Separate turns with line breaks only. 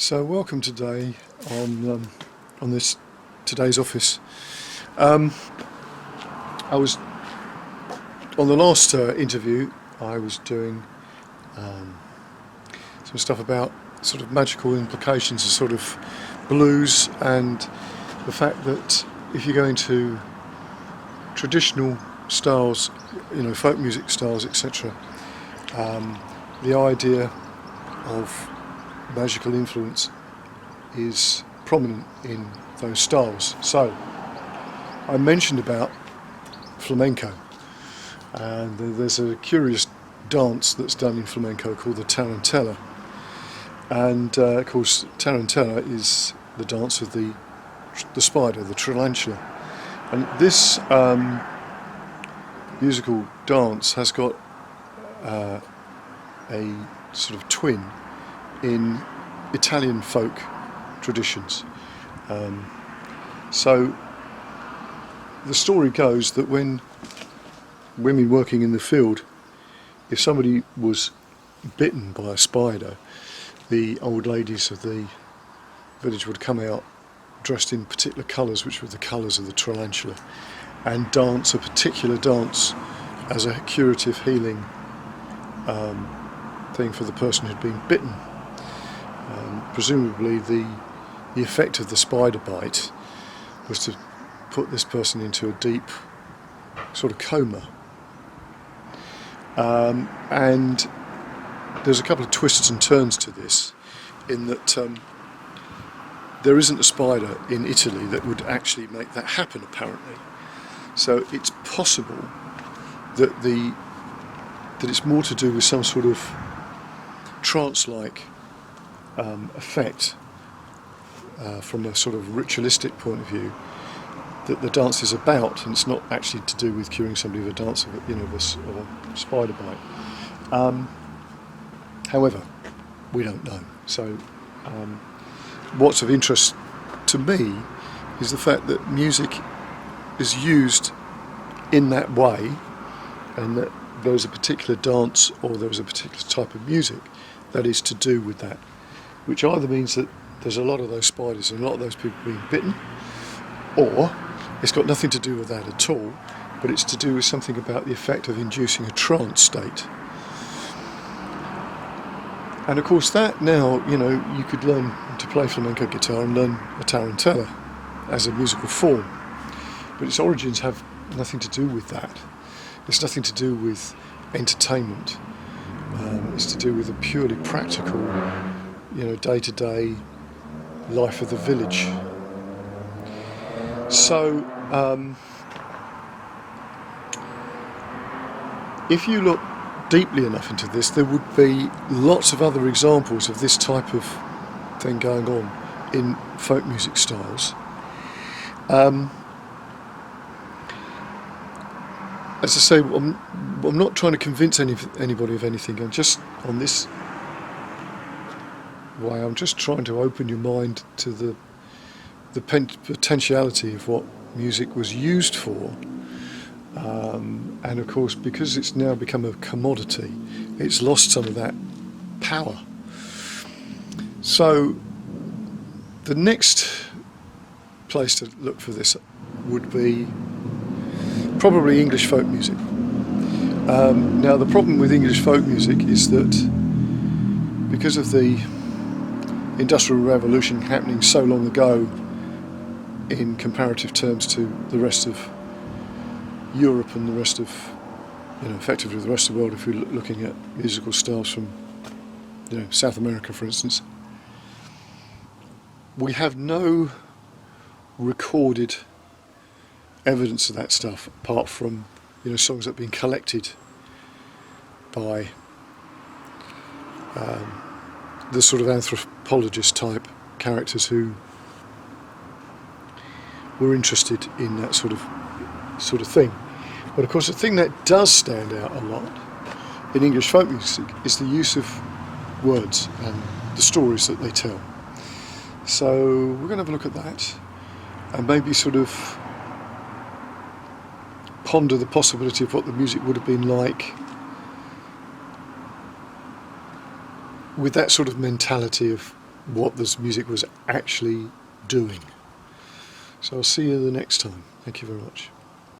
So welcome today on this today's office. I was on the last interview. I was doing some stuff about sort of magical implications of sort of blues and the fact that if you go into traditional styles, folk music styles, etc., the idea of magical influence is prominent in those styles. So I mentioned about flamenco, and there's a curious dance that's done in flamenco called the Tarantella, and of course Tarantella is the dance of the spider, the tarantula, and this musical dance has got a sort of twin in Italian folk traditions. So the story goes that when women working in the field, if somebody was bitten by a spider, the old ladies of the village would come out dressed in particular colours, which were the colours of the tarantula, and dance a particular dance as a curative healing thing for the person who'd been bitten. Presumably the effect of the spider bite was to put this person into a deep sort of coma. And there's a couple of twists and turns to this, in that there isn't a spider in Italy that would actually make that happen, apparently. So it's possible that it's more to do with some sort of trance-like effect from a sort of ritualistic point of view that the dance is about, and it's not actually to do with curing somebody of a spider bite. However, we don't know. So what's of interest to me is the fact that music is used in that way, and that there's a particular dance or there's a particular type of music that is to do with that, which either means that there's a lot of those spiders and a lot of those people being bitten, or it's got nothing to do with that at all, but it's to do with something about the effect of inducing a trance state. And of course that now, you could learn to play flamenco guitar and learn a tarantella as a musical form, but its origins have nothing to do with that. It's nothing to do with entertainment. It's to do with a purely practical, day-to-day life of the village. So, if you look deeply enough into this, there would be lots of other examples of this type of thing going on in folk music styles. As I say, I'm not trying to convince anybody of anything. I'm just, on this way, I'm just trying to open your mind to the potentiality of what music was used for. And of course, because it's now become a commodity, it's lost some of that power. So the next place to look for this would be probably English folk music. Now the problem with English folk music is that because of the Industrial Revolution happening so long ago in comparative terms to the rest of Europe and the rest of, effectively the rest of the world, if we're looking at musical styles from, South America, for instance, we have no recorded evidence of that stuff apart from, songs that have been collected by the sort of anthropologist type characters who were interested in that sort of thing. But of course the thing that does stand out a lot in English folk music is the use of words and the stories that they tell. So we're going to have a look at that and maybe sort of ponder the possibility of what the music would have been like with that sort of mentality of what this music was actually doing. So I'll see you the next time. Thank you very much.